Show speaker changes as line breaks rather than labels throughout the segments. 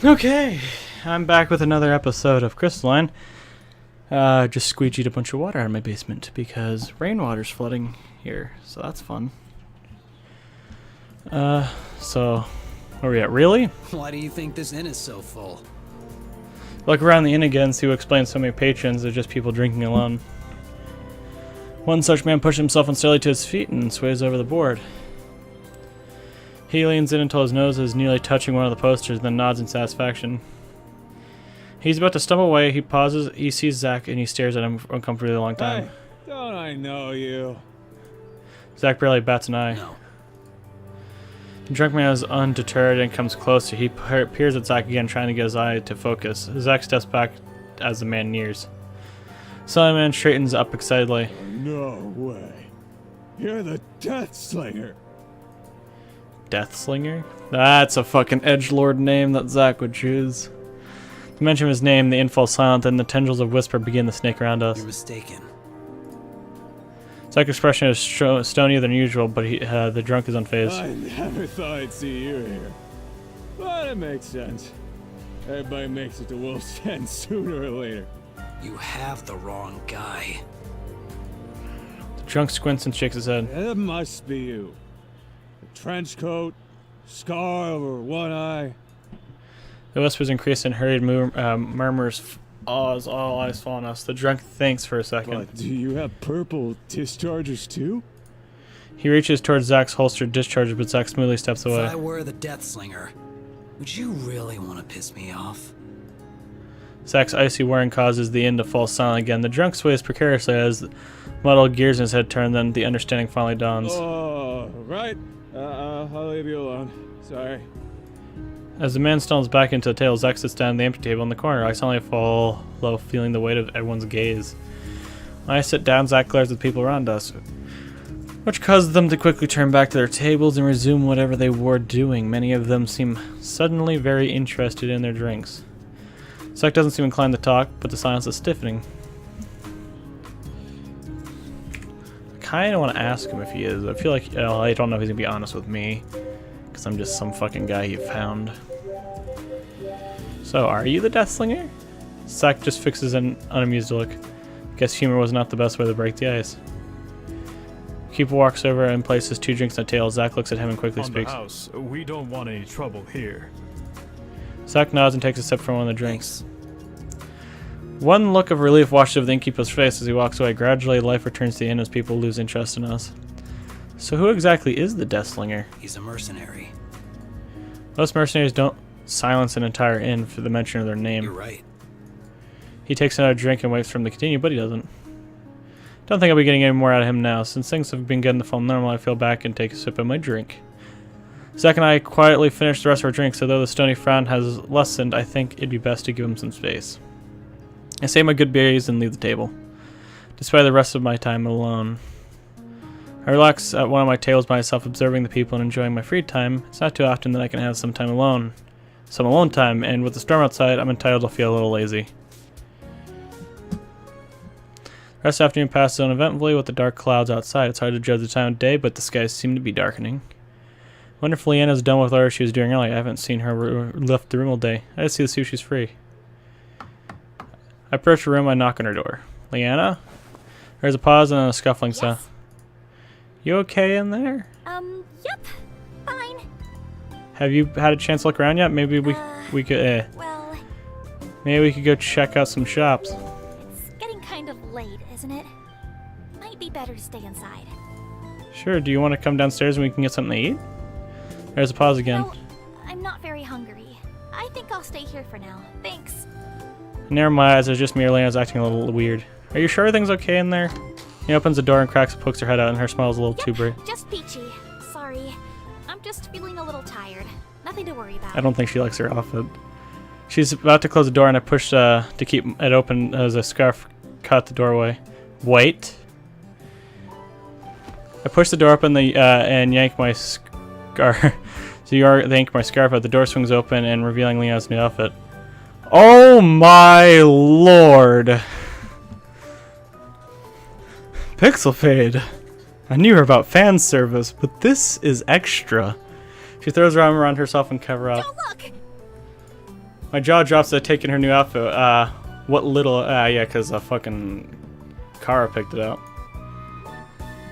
Okay, I'm back with another episode of Crystalline. Just squeegeed a bunch of water out of my basement because rainwater's flooding here, so that's fun. So, where are we at? Really?
Why do you think this inn is so full?
Look around the inn again, see who explains so many patrons are just people drinking alone. One such man pushes himself unsteadily to his feet and sways over the board. He leans in until his nose is nearly touching one of the posters, then nods in satisfaction. He's about to stumble away. He pauses, he sees Zach, and he stares at him for uncomfortably a long time.
Hey, don't I know you?
Zach barely bats an eye.
No.
The drunk man is undeterred and comes closer. He peers at Zach again, trying to get his eye to focus. Zach steps back as the man nears. Silent man straightens up excitedly.
No way. You're the Death Slinger.
Deathslinger? That's a fucking edgelord name that Zach would choose. To mention his name, the inn falls silent, and the tendrils of whisper begin to snake around us.
You're mistaken.
Zach's expression is stonier than usual, but the drunk is unfazed.
I never thought I'd see you here. But it makes sense. Everybody makes it to Wolf's Den sooner or later.
You have the wrong guy.
The drunk squints and shakes his head.
It must be you. A trench coat, scar over one eye.
The whispers increase and hurried murmurs as all eyes fall on us. The drunk thinks for a second.
But do you have purple discharges too?
He reaches towards Zach's holstered discharger, but Zach smoothly steps away.
If I were the Death Slinger, would you really want to piss me off?
Zach's icy whirring causes the inn to fall silent again. The drunk sways precariously as the muddled gears in his head turn, then the understanding finally dawns.
Oh, right. I'll leave you alone. Sorry.
As the man stumbles back into the table, Zach sits down at the empty table in the corner. I suddenly fall low, feeling the weight of everyone's gaze. When I sit down, Zach glares at the people around us, which causes them to quickly turn back to their tables and resume whatever they were doing. Many of them seem suddenly very interested in their drinks. Zach doesn't seem inclined to talk, but the silence is stiffening. I kind of want to ask him if he is. I feel like I don't know if he's going to be honest with me, because I'm just some fucking guy he found. So, are you the Death Slinger? Zach just fixes an unamused look. Guess humor was not the best way to break the ice. Keeper walks over and places two drinks on the table. Zach looks at him and quickly speaks.
On the house, we don't want any trouble here.
Zach nods and takes a sip from one of the drinks. One look of relief washes over the innkeeper's face as he walks away. Gradually, life returns to the inn as people lose interest in us. So who exactly is the Death Slinger?
He's a mercenary.
Most mercenaries don't silence an entire inn for the mention of their name.
You're right.
He takes another drink and waits for him to continue, but he doesn't. Don't think I'll be getting any more out of him now. Since things have been getting to fall normal, I feel back and take a sip of my drink. Zach and I quietly finish the rest of our drinks, so though the stony frown has lessened, I think it'd be best to give him some space. I say my goodbyes and leave the table, despite the rest of my time alone. I relax at one of my tables by myself, observing the people and enjoying my free time. It's not too often that I can have some time alone. Some alone time, and with the storm outside, I'm entitled to feel a little lazy. The rest of the afternoon passes uneventfully with the dark clouds outside. It's hard to judge the time of day, but the skies seem to be darkening. I wonder if Leanna's done with whatever she was doing earlier. I haven't seen her left the room all day. I just see if she's free. I approach her room, I knock on her door. Leanna? There's a pause and then a scuffling sound. You okay in there?
Yep. Fine.
Have you had a chance to look around yet? Maybe we could,
Well,
maybe we could go check out some shops.
it's getting kind of late, isn't it? Might be better to stay inside.
Sure, do you want to come downstairs and we can get something to eat? There's a pause again.
No, I'm not very hungry. I think I'll stay here for now. Thanks.
Never my eyes, it's just me or Leanna's acting a little weird. Are you sure everything's okay in there? He opens the door and cracks and pokes her head out, and her smile is a little too bright.
Just peachy. Sorry. I'm just feeling a little tired. Nothing to worry about.
I don't think she likes her outfit. She's about to close the door, and I push to keep it open as a scarf caught the doorway. Wait. I push the door open and yank my scarf. yank my scarf out. The door swings open and revealing Leon's new outfit. Oh my lord! Pixel Fade. I knew her about fan service, but this is extra. She throws her arm around herself and cover up.
Don't look!
My jaw drops at taking her new outfit. What little... yeah, because fucking Kara picked it out.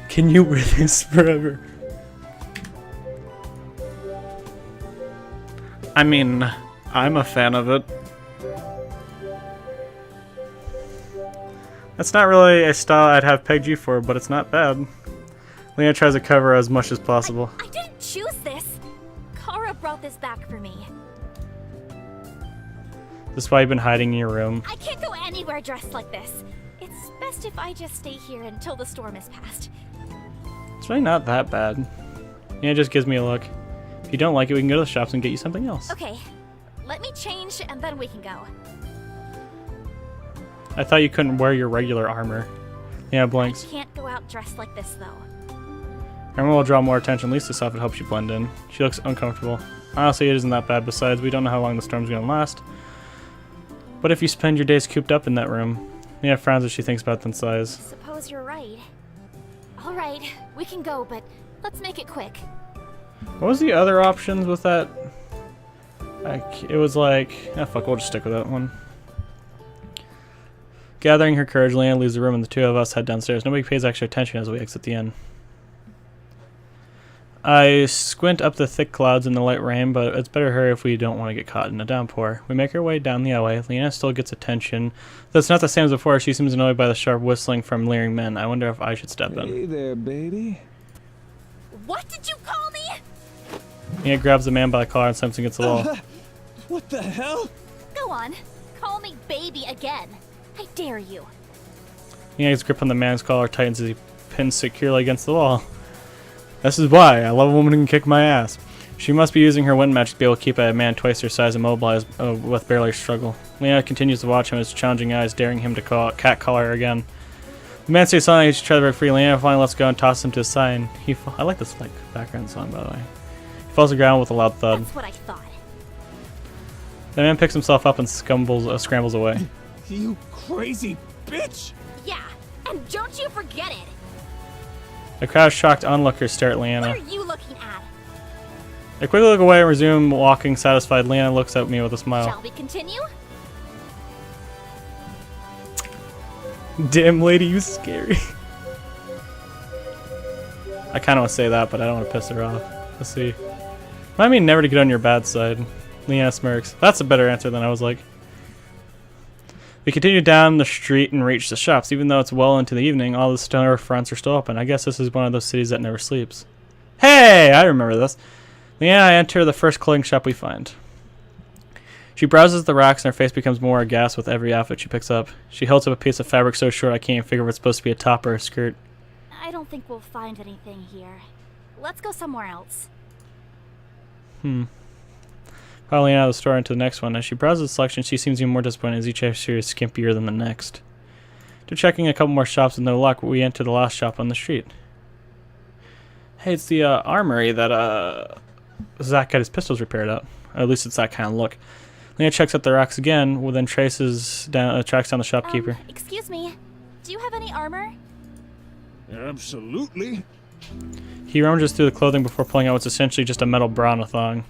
Can you wear this forever? I mean, I'm a fan of it. That's not really a style I'd have pegged you for, but it's not bad. Leanna tries to cover as much as possible.
I didn't choose this. Kara brought this back for me.
This is why you've been hiding in your room.
I can't go anywhere dressed like this. It's best if I just stay here until the storm is past.
It's really not that bad. Yeah, it just gives me a look. If you don't like it, we can go to the shops and get you something else.
Okay, let me change and then we can go.
I thought you couldn't wear your regular armor. Yeah, blinks.
I can't go out dressed like this though.
Armor will draw more attention. At least this outfit helps you blend in. She looks uncomfortable. Honestly, it isn't that bad. Besides, we don't know how long the storm's gonna last. But if you spend your days cooped up in that room, Leanna frowns as she thinks about the size.
Suppose you're right. Alright, we can go, but let's make it quick.
What was the other options with that? It was like... fuck, we'll just stick with that one. Gathering her courage, Leanna leaves the room and the two of us head downstairs. Nobody pays extra attention as we exit the inn. I squint up the thick clouds in the light rain, but it's better to hurry if we don't want to get caught in a downpour. We make our way down the alleyway. Leanna still gets attention. Though it's not the same as before, she seems annoyed by the sharp whistling from leering men. I wonder if I should step in.
Hey there, baby.
What did you call me?
Leanna grabs the man by the collar and slams him against the wall.
What the hell?
Go on, call me baby again. I dare you.
Leanna's grip on the man's collar tightens as he pins securely against the wall. This is why I love a woman who can kick my ass. She must be using her wind magic to be able to keep a man twice her size immobilized with barely a struggle. Leanna continues to watch him, his challenging eyes daring him to catcall her again. The man says something as she tries to break free. Leanna finally lets go and tosses him to the side. I like this background song, by the way. He falls to the ground with a loud thud.
That's what I thought.
The man picks himself up and scrambles away.
You crazy bitch!
Yeah, and don't you forget it.
The crowd's shocked onlookers stare at Leanna.
What are you looking at?
I quickly look away and resume walking satisfied. Leanna looks at me with a smile.
Shall we continue?
Damn lady, you scary. I kind of want to say that, but I don't want to piss her off. Let's see. Remind me never to get on your bad side. Leanna smirks. That's a better answer than I was like. We continue down the street and reach the shops. Even though it's well into the evening, all the store fronts are still open. I guess this is one of those cities that never sleeps. Hey, I remember this. Leanna and I enter the first clothing shop we find. She browses the racks and her face becomes more aghast with every outfit she picks up. She holds up a piece of fabric so short I can't even figure if it's supposed to be a top or a skirt.
I don't think we'll find anything here. Let's go somewhere else.
Following out of the store into the next one. As she browses the selection, she seems even more disappointed as each issue is skimpier than the next. After checking a couple more shops with no luck, we enter the last shop on the street. Hey, it's the armory that Zach got his pistols repaired at. At least it's that kind of look. Leanna checks out the racks again, then tracks down the shopkeeper.
Excuse me. Do you have any armor?
Absolutely.
He rummages through the clothing before pulling out what's essentially just a metal bra and a thong.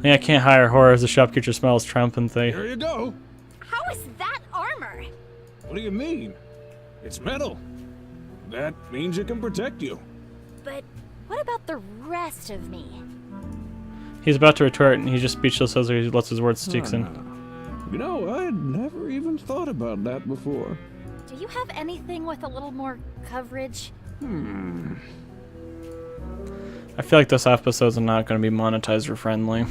Leanna can't hide her horror as the shopkeeper smells triumphantly.
Here you go.
How is that armor?
What do you mean? It's metal. That means it can protect you.
But what about the rest of me?
He's about to retort, and he's just speechless as he lets his words sticks in.
You know, I'd never even thought about that before.
Do you have anything with a little more coverage?
I feel like this episode is not going to be monetized or friendly.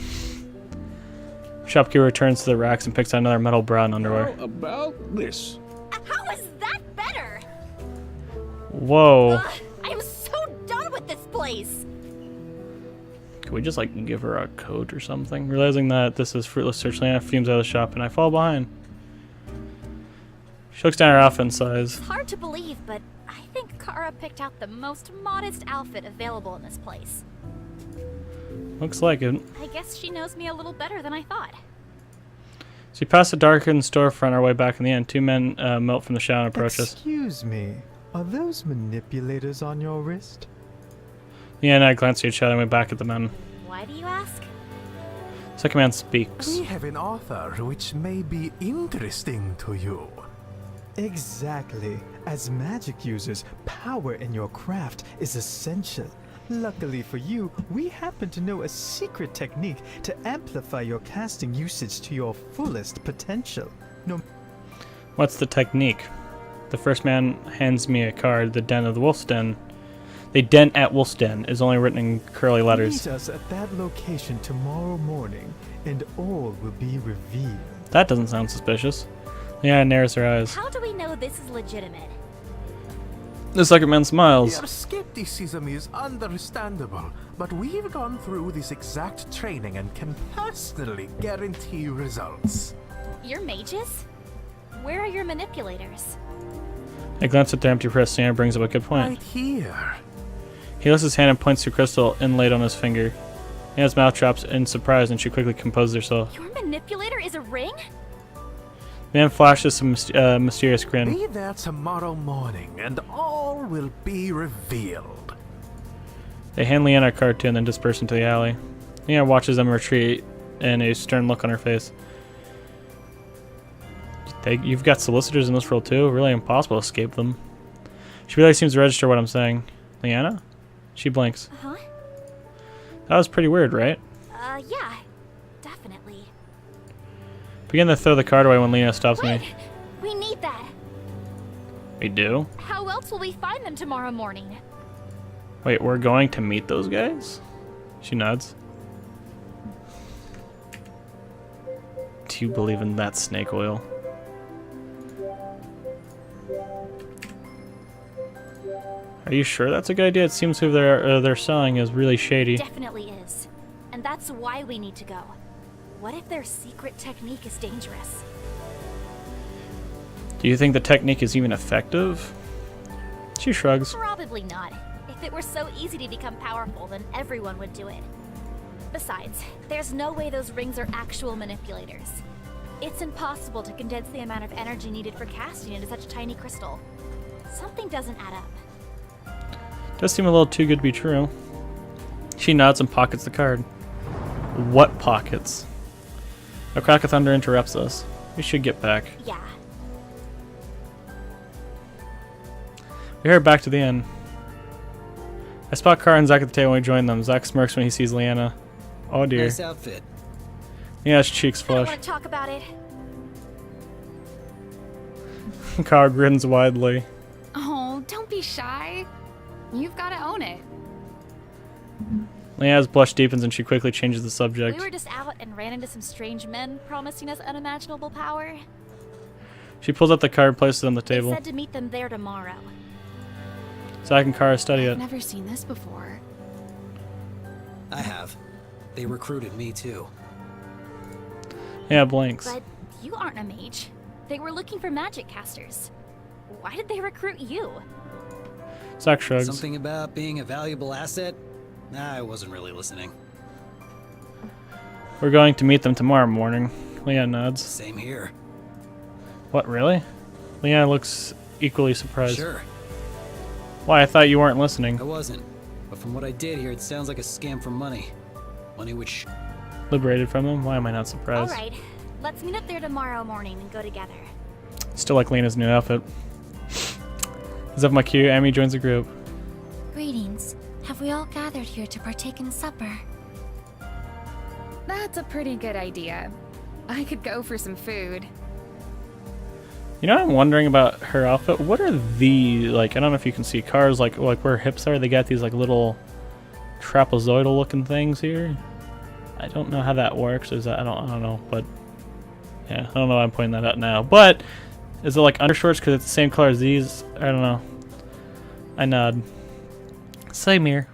Shopkeeper returns to the racks and picks out another metal bra and underwear.
How about this?
How is that better?
Whoa.
Ugh, I am so done with this place.
Could we just like give her a coat or something? Realizing that this is fruitless search, Leanna fumes out of the shop and I fall behind. She looks down her outfit and sighs.
It's hard to believe, but I think Kara picked out the most modest outfit available in this place.
Looks like it.
I guess she knows me a little better than I thought.
So we pass the darkened storefront our way back in the end. Two men melt from the shadow and approach us.
Excuse me, are those manipulators on your wrist?
Leanna and I glanced at each other and went back at the men.
Why do you ask?
Second man speaks.
We have an offer which may be interesting to you.
Exactly. As magic users, power in your craft is essential. Luckily for you, we happen to know a secret technique to amplify your casting usage to your fullest potential. No.
What's the technique? The first man hands me a card. The den of the Wolf's Den. The den at Wolf's Den is only written in curly letters.
Meet us at that location tomorrow morning, and all will be revealed.
That doesn't sound suspicious. Leanna narrows her eyes.
How do we know this is legitimate?
The second man smiles.
Your skepticism is understandable, but we've gone through this exact training and can personally guarantee results.
You're mages? Where are your manipulators?
I glance at the empty wrist. Leanna brings up a good point.
Right here.
He lifts his hand and points to a crystal inlaid on his finger. Leanna's mouth drops in surprise, and she quickly composes herself.
Your manipulator is a ring?
The man flashes some mysterious grin.
Be there tomorrow morning, and all will be revealed.
They hand Leanna a card too and then disperse into the alley. Leanna watches them retreat, and a stern look on her face. You've got solicitors in this world too? Really impossible to escape them. She really seems to register what I'm saying. Leanna? She blinks.
Huh?
That was pretty weird, right?
Yeah. Definitely.
Begin to throw the card away when Leanna stops
Wait!
me.
We need that.
We do?
How else will we find them tomorrow morning?
Wait, we're going to meet those guys? She nods. Do you believe in that snake oil? Are you sure that's a good idea? It seems who they're selling is really shady.
Definitely is. And that's why we need to go. What if their secret technique is dangerous?
Do you think the technique is even effective? She shrugs.
Probably not. If it were so easy to become powerful, then everyone would do it. Besides, there's no way those rings are actual manipulators. It's impossible to condense the amount of energy needed for casting into such a tiny crystal. Something doesn't add up.
Does seem a little too good to be true. She nods and pockets the card. What pockets? A crack of thunder interrupts us. We should get back.
Yeah.
We head back to the inn. I spot Kara and Zach at the table when we join them. Zach smirks when he sees Leanna. Oh dear.
Nice outfit.
Leanna's cheeks
I don't
flush.
want to talk about it.
Kara grins widely.
Oh, don't be shy. You've got to own it.
Leanna's blush deepens and she quickly changes the subject.
We were just out and ran into some strange men promising us unimaginable power.
She pulls up the card and places it on the
They
table.
said to meet them there tomorrow.
Zach and Kara study
I've
it.
never seen this before.
I have. They recruited me too.
Yeah, blinks.
But you aren't a mage. They were looking for magic casters. Why did they recruit you?
Zach shrugs.
Something about being a valuable asset? I wasn't really listening.
We're going to meet them tomorrow morning. Leanna nods.
Same here.
What, really? Leanna looks equally surprised.
Sure,
Why, I thought you weren't listening.
I wasn't. But from what I did here, it sounds like a scam for money. Money which...
Liberated from them? Why am I not surprised?
Alright, let's meet up there tomorrow morning and go together.
Still like Lena's new outfit. As of my cue, Amy joins the group.
Greetings. Have we all gathered here to partake in supper?
That's a pretty good idea. I could go for some food.
You know, I'm wondering about her outfit. What are the, like, I don't know if you can see cars, like where her hips are. They got these, like, little trapezoidal looking things here. I don't know how that works. Is that, I don't know, but yeah, I don't know why I'm pointing that out now. But is it like undershorts because it's the same color as these? I don't know. I nod. Same here.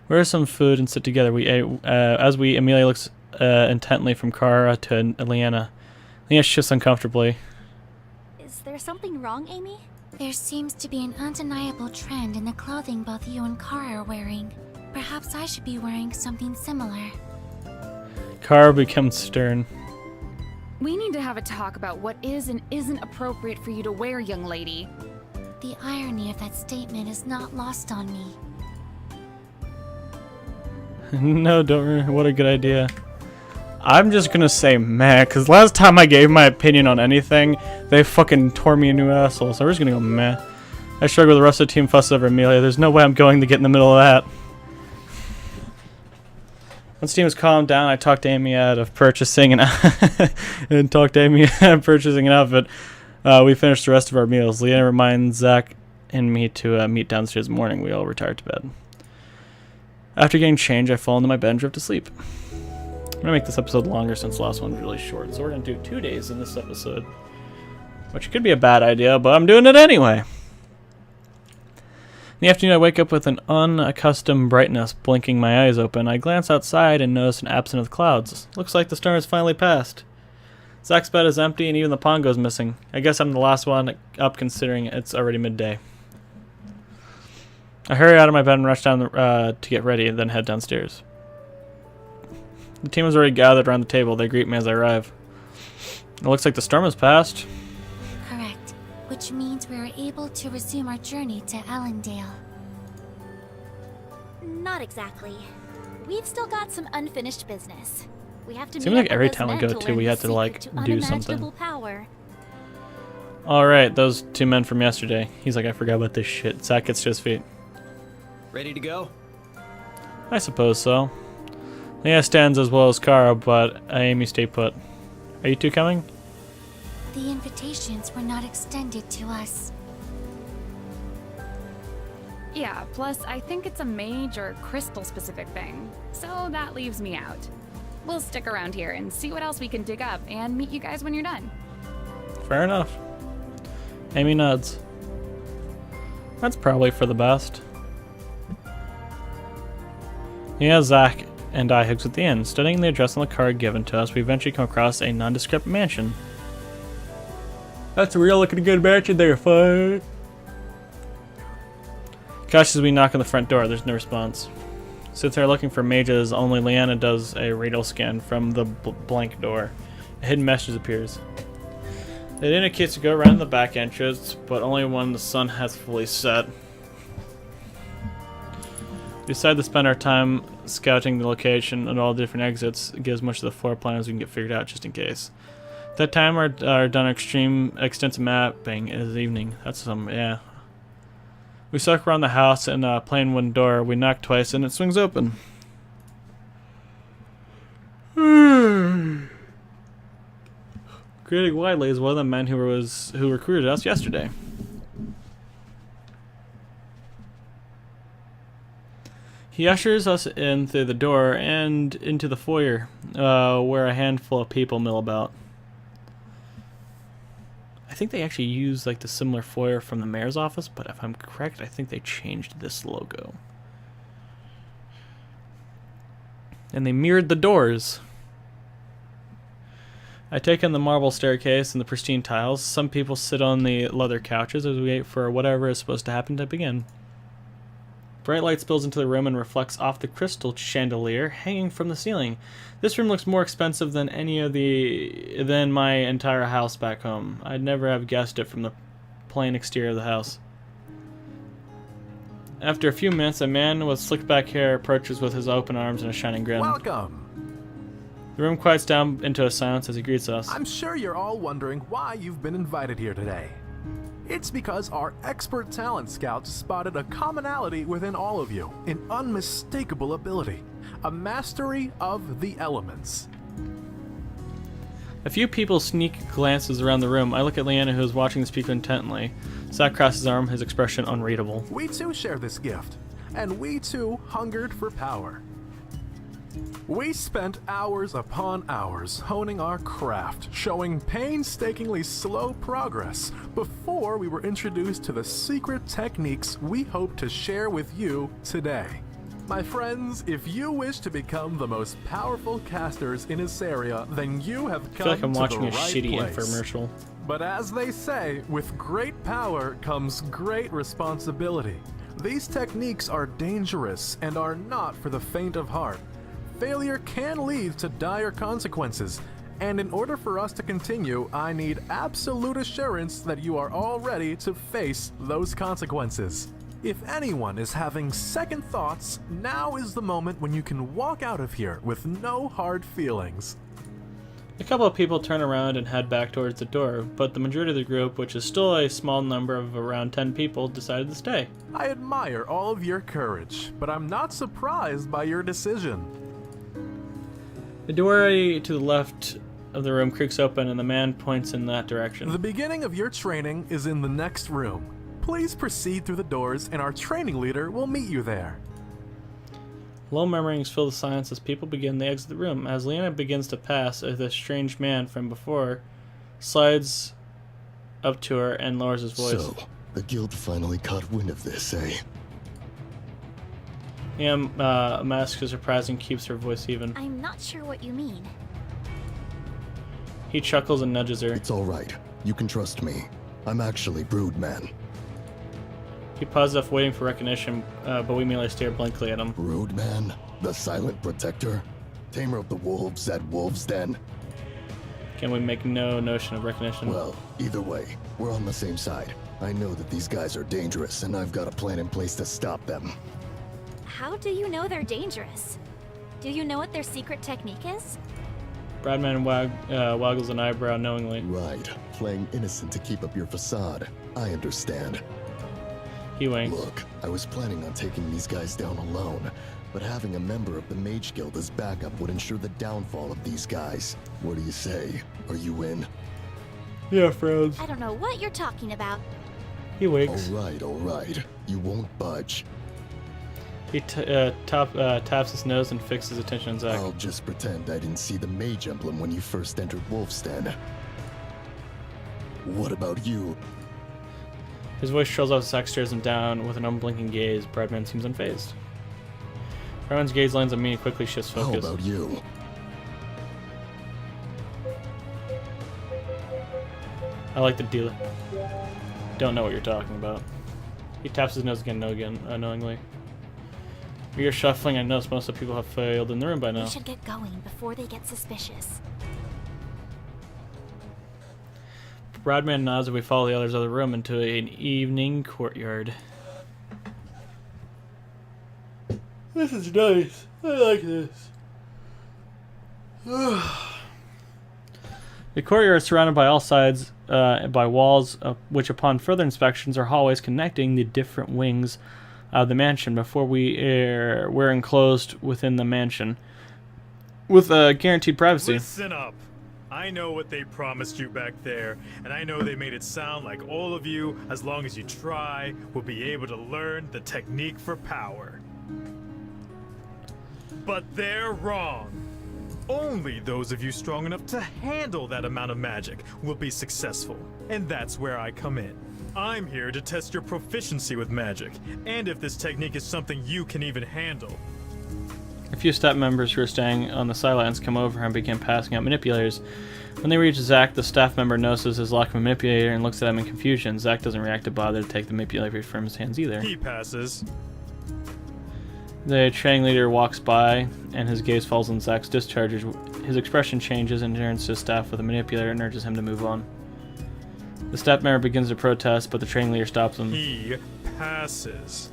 Where's some food and sit together? We ate. Amelia looks intently from Kara to Leanna. Leanna shifts uncomfortably.
Is there something wrong, Amy?
There seems to be an undeniable trend in the clothing both you and Kara are wearing. Perhaps I should be wearing something similar.
Kara becomes stern.
We need to have a talk about what is and isn't appropriate for you to wear, young lady.
The irony of that statement is not lost on me.
No, don't. What a good idea. I'm just gonna say meh, because last time I gave my opinion on anything, they fucking tore me a new asshole, so we're just gonna go meh. I struggle with the rest of the team fuss over Amelia. There's no way I'm going to get in the middle of that. Once the team was calmed down, I talked Amy out of purchasing an and talked Amy out of purchasing an outfit. We finished the rest of our meals. Leanna reminds Zach and me to meet downstairs in the morning. We all retired to bed. After getting changed, I fall into my bed and drift to sleep. I'm going to make this episode longer since the last one was really short, so we're going to do 2 days in this episode. Which could be a bad idea, but I'm doing it anyway. In the afternoon, I wake up with an unaccustomed brightness blinking my eyes open. I glance outside and notice an absence of clouds. Looks like the storm has finally passed. Zach's bed is empty and even the pond goes missing. I guess I'm the last one up considering it's already midday. I hurry out of my bed and rush down to get ready and then head downstairs. The team has already gathered around the table. They greet me as I arrive. It looks like the storm has passed.
Correct, which means we are able to resume our journey to Allendale.
Not exactly. We've still got some unfinished business. We have to
Seems like every town we go to, we have to like do something.
Power.
All right, those 2 men from yesterday. He's like, I forgot about this shit. Zach gets to his feet.
Ready to go?
I suppose so. Leanna stands as well as Kara, but Amy stay put. Are you two coming?
The invitations were not extended to us.
Yeah, plus I think it's a mage or crystal-specific thing, so that leaves me out. We'll stick around here and see what else we can dig up and meet you guys when you're done.
Fair enough. Amy nods. That's probably for the best. Yeah, Zach and I heads at the inn. Studying the address on the card given to us, we eventually come across a nondescript mansion. That's a real looking good mansion there, fuck. Gosh, as we knock on the front door, there's no response. Since they're looking for mages, only Leanna does a radial scan from the blank door. A hidden message appears. It indicates to go around the back entrance, but only when the sun has fully set. We decide to spend our time scouting the location and all the different exits. It gives much of the floor plan as we can get figured out just in case. At that time, our done extensive mapping is evening. That's some, yeah. We circle around the house and a plain wooden door. We knock twice and it swings open. Creating Wiley is one of the men who recruited us yesterday. He ushers us in through the door and into the foyer, where a handful of people mill about. I think they actually use like the similar foyer from the mayor's office, but if I'm correct, I think they changed this logo. And they mirrored the doors. I take in the marble staircase and the pristine tiles. Some people sit on the leather couches as we wait for whatever is supposed to happen to begin. Bright light spills into the room and reflects off the crystal chandelier hanging from the ceiling. This room looks more expensive than than my entire house back home. I'd never have guessed it from the plain exterior of the house. After a few minutes, a man with slicked back hair approaches with his open arms and a shining grin.
Welcome.
The room quiets down into a silence as he greets us.
I'm sure you're all wondering why you've been invited here today. It's because our expert talent scouts spotted a commonality within all of you, an unmistakable ability, a mastery of the elements.
A few people sneak glances around the room. I look at Leanna, who is watching the speaker intently. Zach crosses his arm, his expression unreadable.
We too share this gift, and we too hungered for power. We spent hours upon hours honing our craft, showing painstakingly slow progress before we were introduced to the secret techniques we hope to share with you today. My friends, if you wish to become the most powerful casters in this area, then you have come
I feel like I'm
to
watching
the
a
right
shitty
place.
infomercial.
But as they say, with great power comes great responsibility. These techniques are dangerous and are not for the faint of heart. Failure can lead to dire consequences, and in order for us to continue, I need absolute assurance that you are all ready to face those consequences. If anyone is having second thoughts, now is the moment when you can walk out of here with no hard feelings.
A couple of people turn around and head back towards the door, but the majority of the group, which is still a small number of around 10 people, decided to stay.
I admire all of your courage, but I'm not surprised by your decision.
The doorway to the left of the room creaks open and the man points in that direction.
The beginning of your training is in the next room. Please proceed through the doors and our training leader will meet you there.
Low murmurings fill the silence as people begin to exit the room. As Leanna begins to pass, the strange man from before slides up to her and lowers his voice.
So, the guild finally caught wind of this, eh?
Leanna masks her surprise and keeps her voice even.
I'm not sure what you mean.
He chuckles and nudges her.
It's alright. You can trust me. I'm actually Broodman.
He pauses off waiting for recognition, but we merely stare blankly at him.
Broodman? The Silent Protector? Tamer of the Wolves at Wolves Den?
Can we make no notion of recognition?
Well, either way, we're on the same side. I know that these guys are dangerous, and I've got a plan in place to stop them.
How do you know they're dangerous? Do you know what their secret technique is?
Broodman waggles an eyebrow knowingly.
Right. Playing innocent to keep up your facade. I understand.
He winks.
Look, I was planning on taking these guys down alone, but having a member of the Mage Guild as backup would ensure the downfall of these guys. What do you say? Are you in?
Yeah, frowns.
I don't know what you're talking about.
He winks.
Alright. You won't budge.
He taps his nose and fixes attention on Zack.
I'll just pretend I didn't see the mage emblem when you first entered Wolf's Den. What about you?
His voice trails off. Zack stares him down with an unblinking gaze. Broodman seems unfazed. Broodman's gaze lands on me and quickly shifts focus.
How about you?
I like the deal. Don't know what you're talking about. He taps his nose again, knowingly. We are shuffling. I notice most of the people have failed in the room by now.
We should get going before they get suspicious.
Broodman nods and we follow the others out of the room into an evening courtyard. This is nice. I like this. The courtyard is surrounded by all sides by walls, which upon further inspections are hallways connecting the different wings of the mansion. Before we're enclosed within the mansion with guaranteed privacy.
Listen up. I know what they promised you back there, and I know they made it sound like all of you, as long as you try, will be able to learn the technique for power. But they're wrong. Only those of you strong enough to handle that amount of magic will be successful, and that's where I come in. I'm here to test your proficiency with magic, and if this technique is something you can even handle.
A few staff members who are staying on the sidelines come over and begin passing out manipulators. When they reach Zack, the staff member notices his lack of a manipulator and looks at him in confusion. Zack doesn't react to bother to take the manipulator from his hands either.
He passes.
The training leader walks by, and his gaze falls on Zack's discharges. His expression changes and turns to his staff with a manipulator and urges him to move on. The staff member begins to protest, but the training leader stops him.
He passes.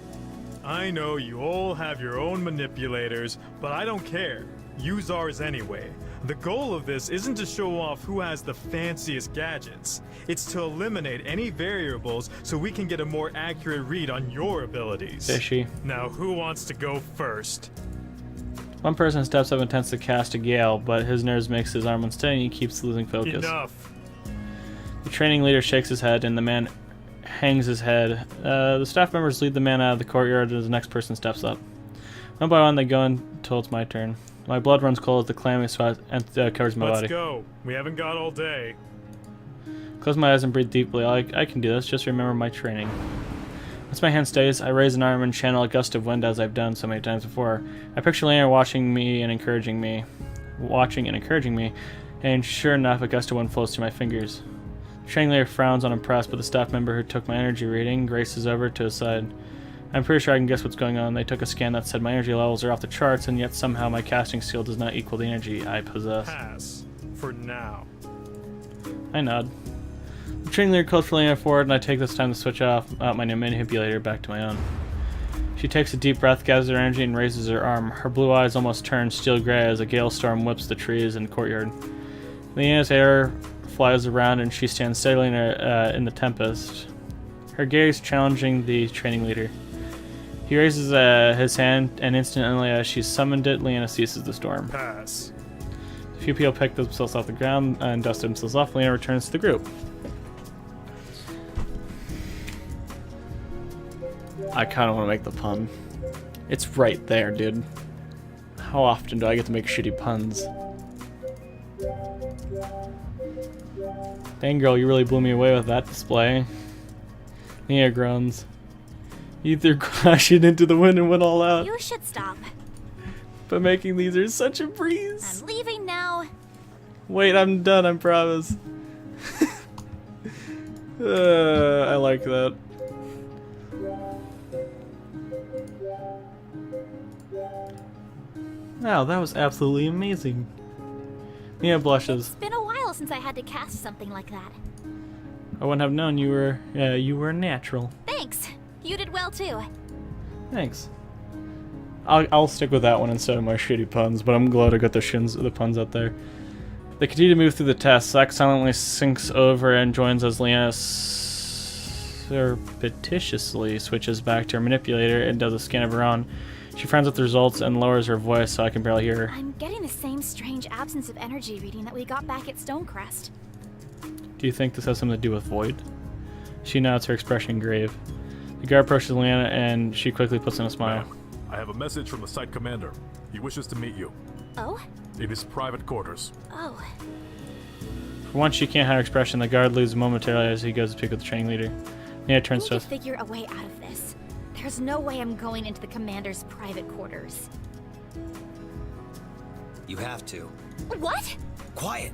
I know you all have your own manipulators, but I don't care. Use ours anyway. The goal of this isn't to show off who has the fanciest gadgets. It's to eliminate any variables so we can get a more accurate read on your abilities.
Fishy.
Now, who wants to go first?
One person steps up and attempts to cast a gale, but his nerves makes his arm unsteady and he keeps losing focus.
Enough.
The training leader shakes his head and the man hangs his head. The staff members lead the man out of the courtyard as the next person steps up. One by one they go until it's my turn. My blood runs cold as the clammy sweat covers my body.
Let's go. We haven't got all day.
Close my eyes and breathe deeply. I can do this. Just remember my training. Once my hand stays, I raise an arm and channel a gust of wind as I've done so many times before. I picture Leanna watching and encouraging me, and sure enough, a gust of wind flows through my fingers. The training leader frowns unimpressed, but the staff member who took my energy reading graces over to his side. I'm pretty sure I can guess what's going on. They took a scan that said my energy levels are off the charts, and yet somehow my casting skill does not equal the energy I possess.
Pass. For now.
I nod. The training leader calls for Leanna forward, and I take this time to switch off my manipulator back to my own. She takes a deep breath, gathers her energy, and raises her arm. Her blue eyes almost turn steel gray as a gale storm whips the trees and courtyard. Leanna's hair flies around and she stands steadily in the tempest, her gaze challenging the training leader. He raises his hand, and instantly as she summoned it, Leanna ceases the storm.
Pass.
A few people pick themselves off the ground and dust themselves off. Leanna returns to the group. I kind of want to make the pun. It's right there, dude. How often do I get to make shitty puns? Dang, girl, you really blew me away with that display. Leanna groans. You threw crashing into the wind and went all out.
You should stop.
But making these are such a breeze.
I'm leaving now.
Wait, I'm done, I promise. I like that. Wow, that was absolutely amazing. Leanna blushes.
It's been a while since I had to cast something like that.
I wouldn't have known you were natural.
Thanks. You did well too.
Thanks. I'll stick with that one instead of my shitty puns, but I'm glad I got the puns out there. They continue to move through the test. Zach silently sinks over and joins as Leanna surreptitiously switches back to her manipulator and does a scan of her own. She frowns at the results and lowers her voice so I can barely hear her.
I'm getting the same strange absence of energy reading that we got back at Stonecrest.
Do you think this has something to do with Void? She nods, her expression grave. The guard approaches Leanna and she quickly puts on a smile.
Ma'am, I have a message from the site commander. He wishes to meet you.
Oh?
In his private quarters.
Oh.
For once, she can't hide her expression. The guard leaves momentarily as he goes to speak with the training leader. Leanna turns to us.
We need to figure a way out of this. There's no way I'm going into the commander's private quarters.
You have to.
What?
Quiet!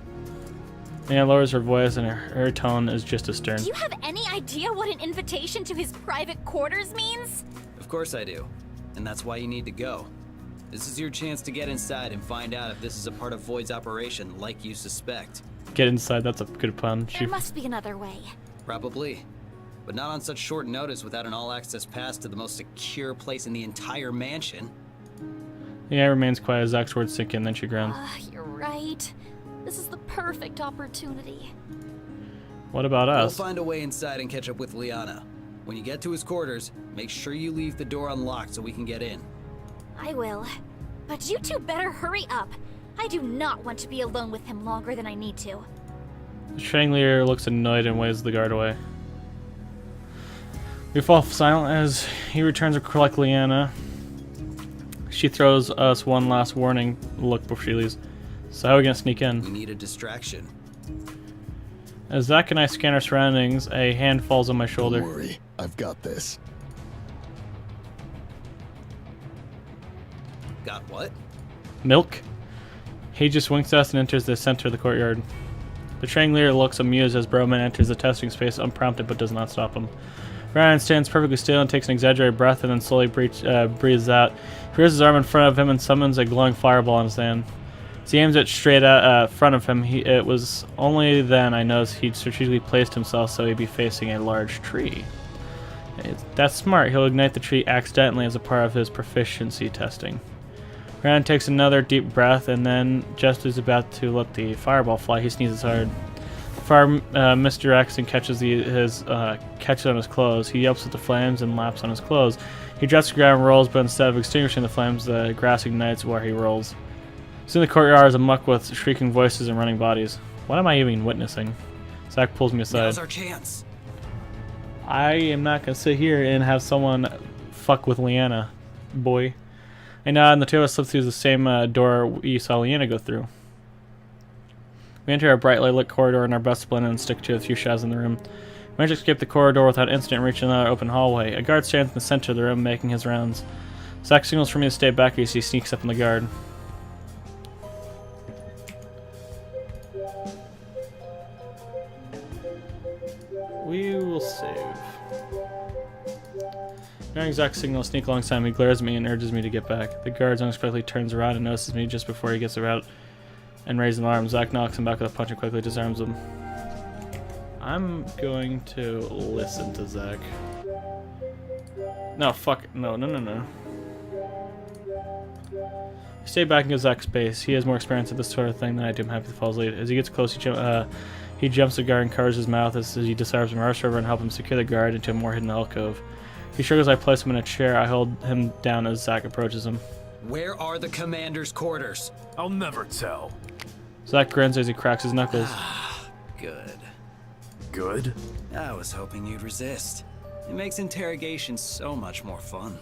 Leanna lowers her voice and her tone is just as stern.
Do you have any idea what an invitation to his private quarters means?
Of course I do. And that's why you need to go. This is your chance to get inside and find out if this is a part of Void's operation like you suspect.
Get inside, that's a good pun.
There must be another way.
Probably. But not on such short notice without an all-access pass to the most secure place in the entire mansion.
Leanna remains quiet as Zach's words sink in, then she groans.
You're right. This is the perfect opportunity.
What about us?
We'll find a way inside and catch up with Leanna. When you get to his quarters, make sure you leave the door unlocked so we can get in.
I will. But you two better hurry up. I do not want to be alone with him longer than I need to.
The training leader looks annoyed and waves the guard away. We fall silent as he returns to collect Leanna. She throws us one last warning look before she leaves. So how are we gonna sneak in?
We need a distraction.
As Zach and I scan our surroundings, a hand falls on my shoulder.
Don't worry, I've got this.
Got what?
Milk? He just winks at us and enters the center of the courtyard. The training leader looks amused as Broman enters the testing space unprompted but does not stop him. Ryan stands perfectly still and takes an exaggerated breath and then slowly breathes out. He raises his arm in front of him and summons a glowing fireball in his hand. As he aims it straight at front of him, it was only then I noticed he'd strategically placed himself so he'd be facing a large tree. That's smart. He'll ignite the tree accidentally as a part of his proficiency testing. Ryan takes another deep breath and then, just as he's about to let the fireball fly, he sneezes hard. The fire misdirects and catches on his clothes. He yelps at the flames and laps on his clothes. He drops to the ground and rolls, but instead of extinguishing the flames, the grass ignites where he rolls. Soon the courtyard is amuck with shrieking voices and running bodies. What am I even witnessing? Zach pulls me aside.
Now's our chance.
I am not going to sit here and have someone fuck with Leanna, boy. And the two of us slip through the same door we saw Leanna go through. We enter a brightly lit corridor in our best blend and stick to a few shadows in the room. We manage to escape the corridor without incident and reach another open hallway. A guard stands in the center of the room making his rounds. Zach signals for me to stay back as he sneaks up on the guard. We will save. Hearing Zach's signal sneak alongside me, glares at me and urges me to get back. The guard unexpectedly turns around and notices me just before he gets about and raises an arm. Zach knocks him back with a punch and quickly disarms him. I'm going to listen to Zach. No, fuck. No. Stay back and gives Zach space. He has more experience at this sort of thing than I do. I'm happy to follow his lead. As he gets close, he jumps the guard and covers his mouth as he disarms him, rush over and help him secure the guard into a more hidden alcove. He struggles. I place him in a chair. I hold him down as Zach approaches him.
Where are the commander's quarters?
I'll never tell.
Zach grins as he cracks his knuckles.
Good.
Good?
I was hoping you'd resist. It makes interrogation so much more fun.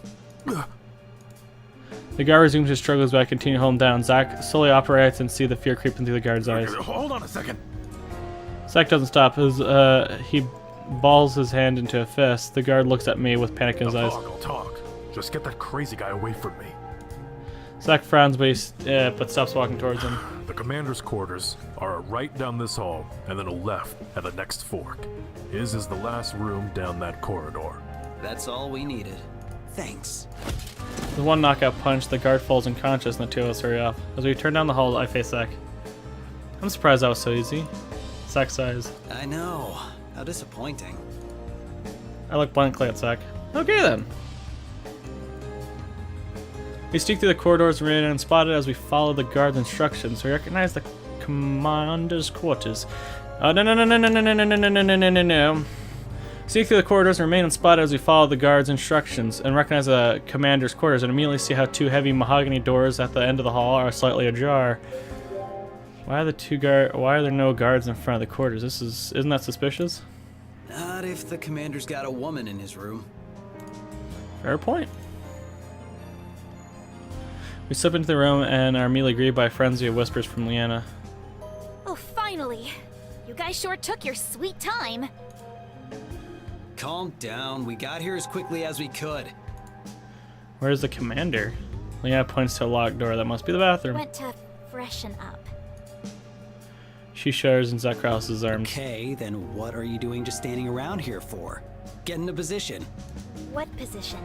The guard resumes his struggles, but I continue to hold him down. Zach slowly operates and see the fear creeping through the guard's eyes.
Hold on a second.
Zach doesn't stop. He balls his hand into a fist. The guard looks at me with panic in his eyes.
I'll talk. Just get that crazy guy away from me.
Zach frowns, but stops walking towards him.
The commander's quarters are right down this hall, and then a left at the next fork. His is the last room down that corridor.
That's all we needed. Thanks.
With one knockout punch, the guard falls unconscious and the two of us hurry off. As we turn down the hall, I face Zach. I'm surprised that was so easy. Zach sighs.
I know. How disappointing.
I look blankly at Zach. Okay then. We sneak through the corridors and remain unspotted as we follow the guard's instructions. We recognize the commander's quarters. No. Sneak through the corridors and remain unspotted as we follow the guard's instructions and recognize the commander's quarters and immediately see how two heavy mahogany doors at the end of the hall are slightly ajar. Why are there no guards in front of the quarters? Isn't that suspicious?
Not if the commander's got a woman in his room.
Fair point. We slip into the room and are immediately greeted by a frenzy of whispers from Leanna.
Oh, finally! You guys sure took your sweet time.
Calm down. We got here as quickly as we could.
Where's the commander? Leanna points to a locked door. That must be the bathroom.
Went to freshen up.
She shudders and Zach crosses his arms.
Okay, then what are you doing just standing around here for? Get in a position.
What position?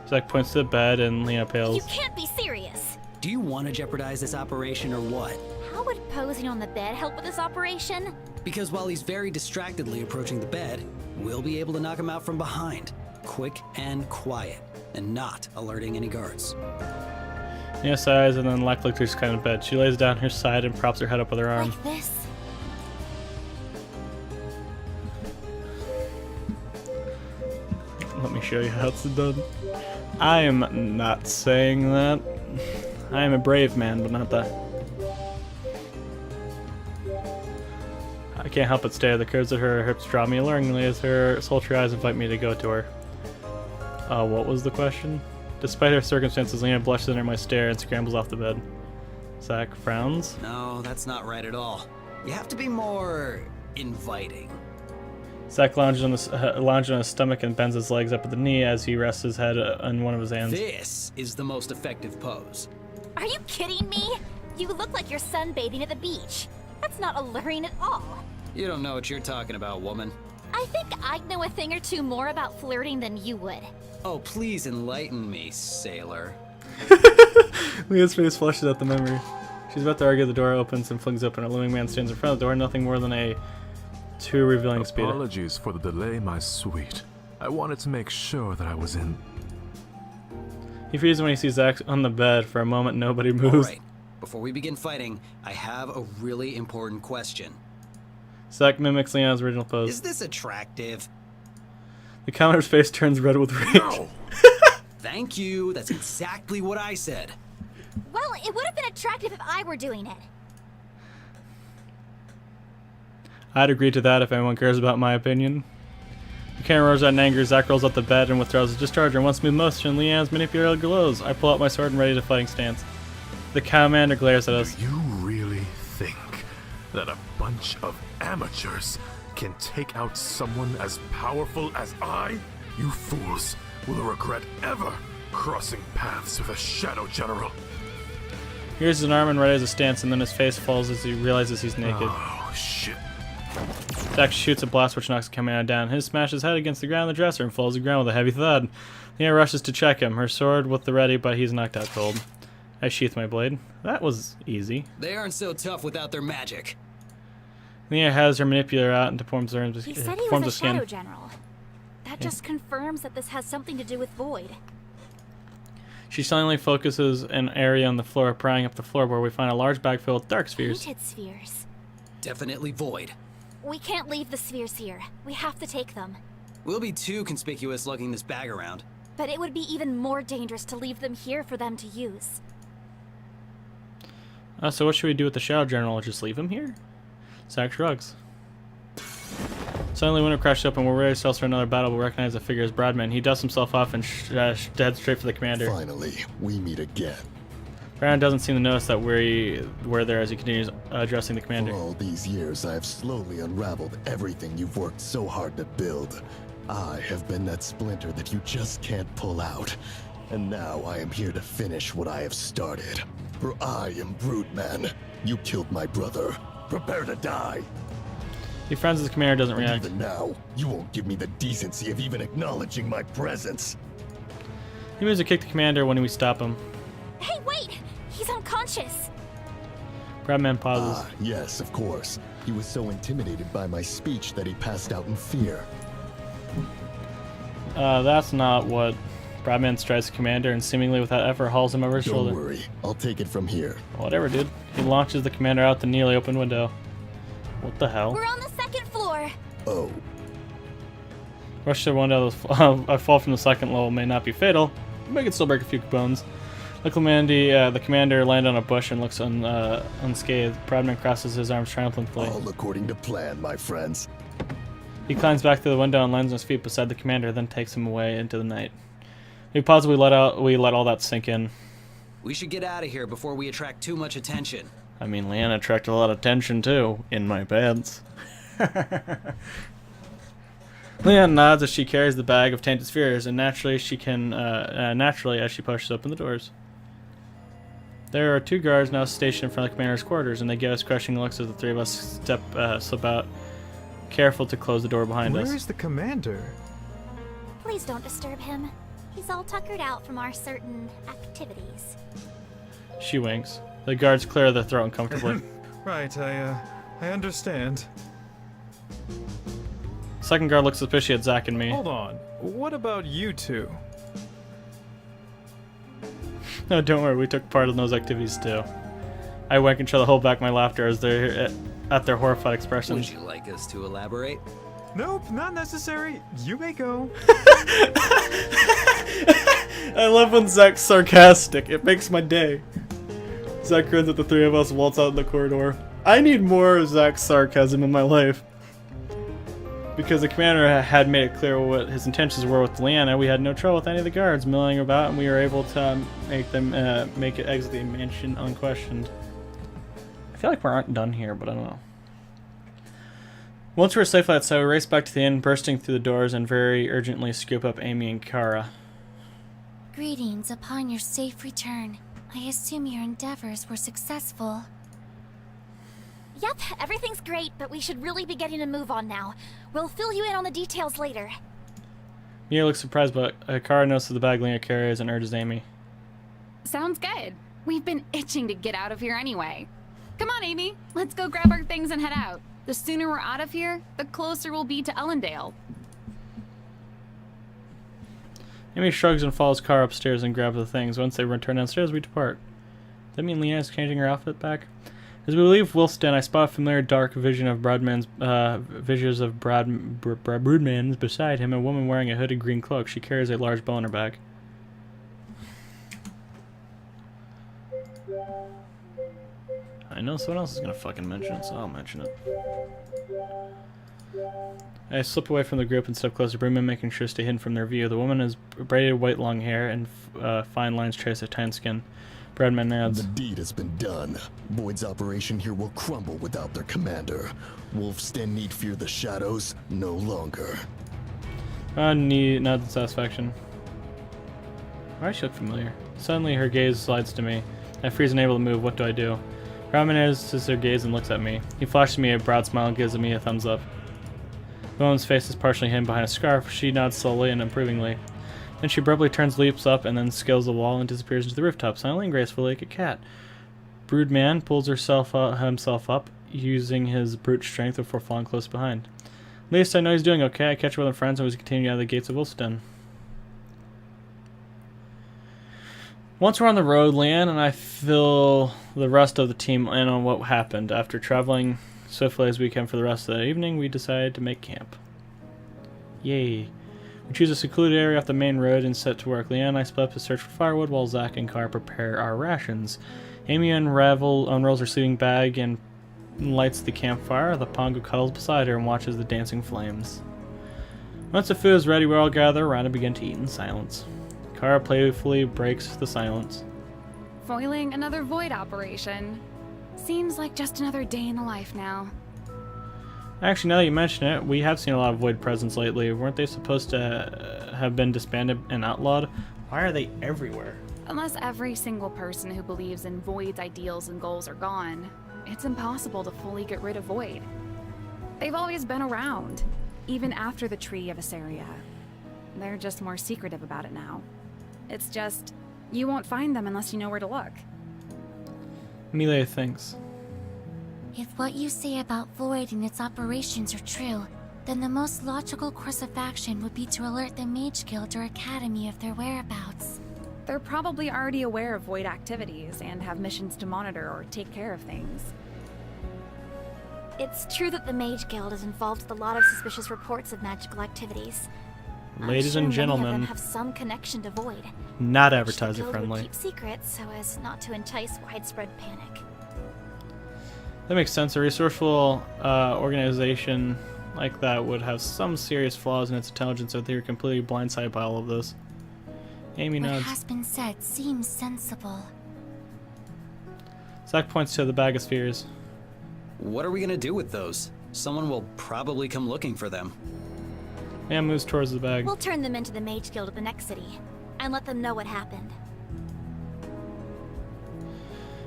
Zach points to the bed and Leanna pales.
You can't be serious!
Do you want to jeopardize this operation or what?
How would posing on the bed help with this operation?
Because while he's very distractedly approaching the bed, we'll be able to knock him out from behind. Quick and quiet, and not alerting any guards.
Leanna sighs and then Leck looks kind of bed. She lays down her side and props her head up with her arm.
Like this?
Let me show you how it's done. I am not saying that. I am a brave man, but not that. I can't help but stare. The curves of her hips draw me alluringly as her sultry eyes invite me to go to her. What was the question? Despite her circumstances, Leanna blushes under my stare and scrambles off the bed. Zach frowns.
No, that's not right at all. You have to be more inviting.
Zach lounges on his stomach and bends his legs up at the knee as he rests his head on one of his hands.
This is the most effective pose.
Are you kidding me? You look like you're sunbathing at the beach. That's not alluring at all.
You don't know what you're talking about, woman.
I think I'd know a thing or two more about flirting than you would.
Oh, please enlighten me, sailor.
Leah's face flushes at the memory. She's about to argue. The door opens and flings open. A looming man stands in front of the door, nothing more than a too revealing speed.
Apologies for the delay, my sweet. I wanted to make sure that I was in.
He freezes when he sees Zach on the bed. For a moment, nobody moves.
Alright, before we begin fighting, I have a really important question.
Zach mimics Leon's original pose.
Is this attractive?
The commander's face turns red with rage.
No!
Thank you, that's exactly what I said.
Well, it would have been attractive if I were doing it.
I'd agree to that if anyone cares about my opinion. The camera roars out in anger. Zach rolls out the bed and withdraws his discharger. In one smooth motion, Leanne's manipulator glows. I pull out my sword and ready to fighting stance. The commander glares at us.
Do you really think that a bunch of amateurs can take out someone as powerful as I? You fools will regret ever crossing paths with a Shadow General.
He raises an arm and readies a stance, and then his face falls as he realizes he's naked.
Oh, shit.
Zach shoots a blast which knocks the commander down. He smashes his head against the ground of the dresser and falls to the ground with a heavy thud. Leanna rushes to check him, her sword with the ready, but he's knocked out cold. I sheath my blade. That was easy.
They aren't so tough without their magic.
Leanna has her manipulator out and forms her
He said he was a Shadow General. That just confirms that this has something to do with Void.
She silently focuses an area on the floor, prying up the floorboard. We find a large bag filled with dark spheres.
Painted spheres.
Definitely Void.
We can't leave the spheres here. We have to take them.
We'll be too conspicuous lugging this bag around.
But it would be even more dangerous to leave them here for them to use.
So what should we do with the Shadow General? Just leave him here? Zach shrugs. Suddenly, window crashes open. We're ready to start another battle. We recognize the figure as Bradman. He dusts himself off and heads straight for the commander.
Finally, we meet again.
Bradman doesn't seem to notice that we're there as he continues addressing the commander.
For all these years, I have slowly unraveled everything you've worked so hard to build. I have been that splinter that you just can't pull out. And now I am here to finish what I have started. For I am Broodman. You killed my brother. Prepare to die.
He frowns as the commander doesn't
And
react.
even now, you won't give me the decency of even acknowledging my presence.
He moves to kick the commander when we stop him.
Hey, wait! He's unconscious!
Bradman pauses.
Ah, yes, of course. He was so intimidated by my speech that he passed out in fear.
That's not what. Bradman strides the commander and seemingly without effort hauls him over his shoulder.
Don't worry, I'll take it from here.
Whatever, dude. He launches the commander out the nearly open window. What the hell?
We're on the second floor!
Oh,
Rush to the window. A fall from the second level may not be fatal, but it can still break a few bones. Luckily, the commander landed on a bush and looks unscathed. Bradman crosses his arms triumphantly.
all according to plan, my friends.
He climbs back through the window and lands on his feet beside the commander, then takes him away into the night. We pause. We let all that sink in.
We should get out of here before we attract too much attention.
I mean, Leanna attracted a lot of attention too, in my pants. Leanna nods as she carries the bag of tainted spheres, and naturally as she pushes open the doors. There are 2 guards now stationed in front of the commander's quarters, and they give us questioning looks as the 3 of us slip out, careful to close the door behind us.
Where is the commander?
Please don't disturb him. He's all tuckered out from our certain activities.
She winks. The guards clear their throat uncomfortably.
Right, I understand.
Second guard looks suspiciously at Zach and me.
Hold on. What about you two?
No, don't worry, we took part in those activities too. I wink and try to hold back my laughter as they're at their horrified
Would
expressions.
you like us to elaborate?
Nope, not necessary. You may go.
I love when Zach's sarcastic. It makes my day. Zach grins at the 3 of us, waltz out in the corridor. I need more of Zach's sarcasm in my life. Because the commander had made it clear what his intentions were with Leanna, we had no trouble with any of the guards milling about, and we were able to make it exit the mansion unquestioned. I feel like we aren't done here, but I don't know. Once we're safely outside, we race back to the inn, bursting through the doors, and very urgently scoop up Amy and Kara.
Greetings upon your safe return. I assume your endeavors were successful.
Yep, everything's great, but we should really be getting a move on now. We'll fill you in on the details later.
Mia looks surprised, but Kara notices the bag Leanna carries and urges Amy.
Sounds good. We've been itching to get out of here anyway. Come on, Amy. Let's go grab our things and head out. The sooner we're out of here, the closer we'll be to Ellendale.
Amy shrugs and follows Kara upstairs and grabs the things. Once they return downstairs, we depart. Does that mean Leanna's changing her outfit back? As we leave Wilston, I spot a familiar dark vision of Broodman's beside him, a woman wearing a hooded green cloak. She carries a large bow in her bag. I know someone else is gonna fucking mention it, so I'll mention it. I slip away from the group and step closer to Broodman, making sure to stay hidden from their view. The woman has braided white long hair and fine lines trace her tan skin. Bradman nods.
The deed has been done. Void's operation here will crumble without their commander. Wolf's Den need fear the shadows no longer.
Nods in satisfaction. Why does she look familiar? Suddenly her gaze slides to me. I freeze unable to move. What do I do? Bradman notices her gaze and looks at me. He flashes me a broad smile and gives me a thumbs up. The woman's face is partially hidden behind a scarf. She nods slowly and approvingly. Then she abruptly turns, leaps up, and then scales the wall and disappears into the rooftop, silently and gracefully like a cat. Broodman pulls himself up, using his brute strength before falling close behind. At least I know he's doing okay. I catch up with my friends and was continuing out of the gates of Wilston. Once we're on the road, Leanna and I fill the rest of the team in on what happened. After traveling swiftly as we can for the rest of the evening, we decided to make camp. Yay. We choose a secluded area off the main road and set to work. Leanna and I split up to search for firewood while Zach and Car prepare our rations. Amy unrolls her sleeping bag and lights the campfire. The Pongo cuddles beside her and watches the dancing flames. Once the food is ready, we all gather around and begin to eat in silence. Kara playfully breaks the silence.
Foiling another void operation. Seems like just another day in the life now.
Actually, now that you mention it, we have seen a lot of void presence lately. Weren't they supposed to have been disbanded and outlawed? Why are they everywhere?
Unless every single person who believes in Void's ideals and goals are gone, it's impossible to fully get rid of Void. They've always been around, even after the Tree of Assyria. They're just more secretive about it now. It's just, you won't find them unless you know where to look.
Melee thinks.
If what you say about Void and its operations are true, then the most logical course of action would be to alert the Mage Guild or Academy of their whereabouts.
They're probably already aware of Void activities and have missions to monitor or take care of things.
It's true that the Mage Guild is involved with a lot of suspicious reports of magical activities.
Ladies
I'm
and
sure many of
gentlemen,
them have some connection to Void.
not
which
advertiser
the guild
friendly.
would keep secrets so as not to entice widespread panic.
That makes sense. A resourceful organization like that would have some serious flaws in its intelligence if they were completely blindsided by all of this. Amy
What
nods.
has been said seems sensible.
Zach points to the bag of spheres.
What are we gonna do with those? Someone will probably come looking for them.
Man moves towards the bag.
We'll turn them into the Mage Guild of the next city, and let them know what happened.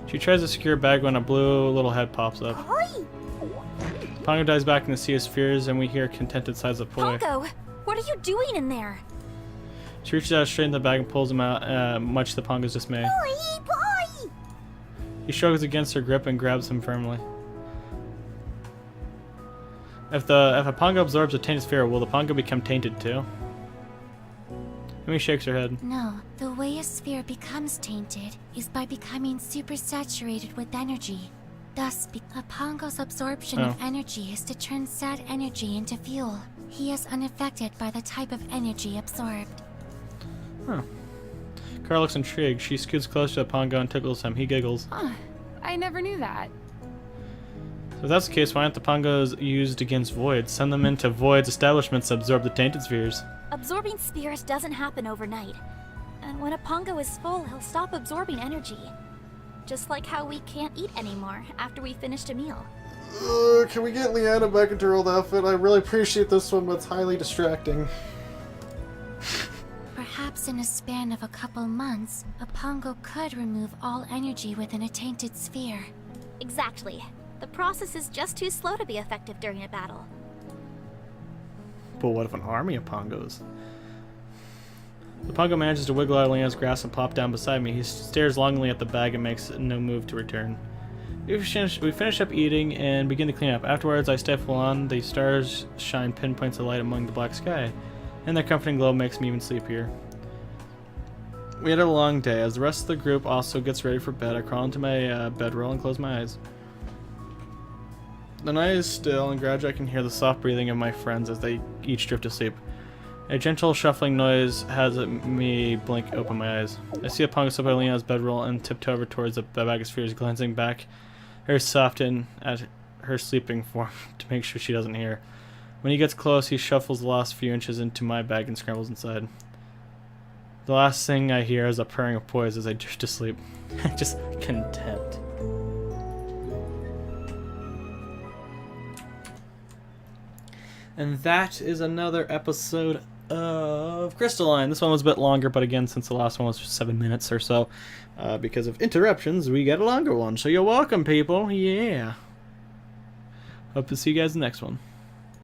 She tries to secure a bag when a blue little head pops up. Pongo dives back in the sea of spheres, and we hear contented sighs of Poi.
Pongo, what are you doing in there?
She reaches out straight in the bag and pulls him out, much to Pongo's dismay.
Poi!
He struggles against her grip and grabs him firmly. If a Pongo absorbs a tainted sphere, will the Pongo become tainted too? Amy shakes her head.
No, the way a sphere becomes tainted is by becoming supersaturated with energy. Thus, a Pongo's absorption of energy is to turn sad energy into fuel. He is unaffected by the type of energy absorbed.
Huh. Carl looks intrigued. She scoots close to the Pongo and tickles him. He giggles.
Huh. I never knew that.
So if that's the case, why aren't the Pongos used against Void? Send them into Void's establishments to absorb the tainted spheres.
Absorbing spheres doesn't happen overnight. And when a Pongo is full, he'll stop absorbing energy. Just like how we can't eat anymore after we finished a meal.
Can we get Leanna back into her old outfit? I really appreciate this one, but it's highly distracting.
Perhaps in a span of a couple months, a Pongo could remove all energy within a tainted sphere.
Exactly. The process is just too slow to be effective during a battle.
But what if an army of Pongos? The Pongo manages to wiggle out of Leanna's grasp and plop down beside me. He stares longingly at the bag and makes no move to return. We finish up eating and begin to clean up. Afterwards, I stifle on. The stars shine pinpoints of light among the black sky, and their comforting glow makes me even sleepier. We had a long day. As the rest of the group also gets ready for bed, I crawl into my bedroll and close my eyes. The night is still, and gradually I can hear the soft breathing of my friends as they each drift to sleep. A gentle shuffling noise has me blink open my eyes. I see a Pongo slip out of Leanna's bedroll and tiptoe over towards the bag of spheres, glancing back very soft in at her sleeping form to make sure she doesn't hear. When he gets close, he shuffles the last few inches into my bag and scrambles inside. The last thing I hear is a purring of poise as I drift to sleep. Just content. And that is another episode of Crystalline. This one was a bit longer, but again, since the last one was 7 minutes or so, because of interruptions, we get a longer one. So you're welcome, people. Yeah. Hope to see you guys in the next one.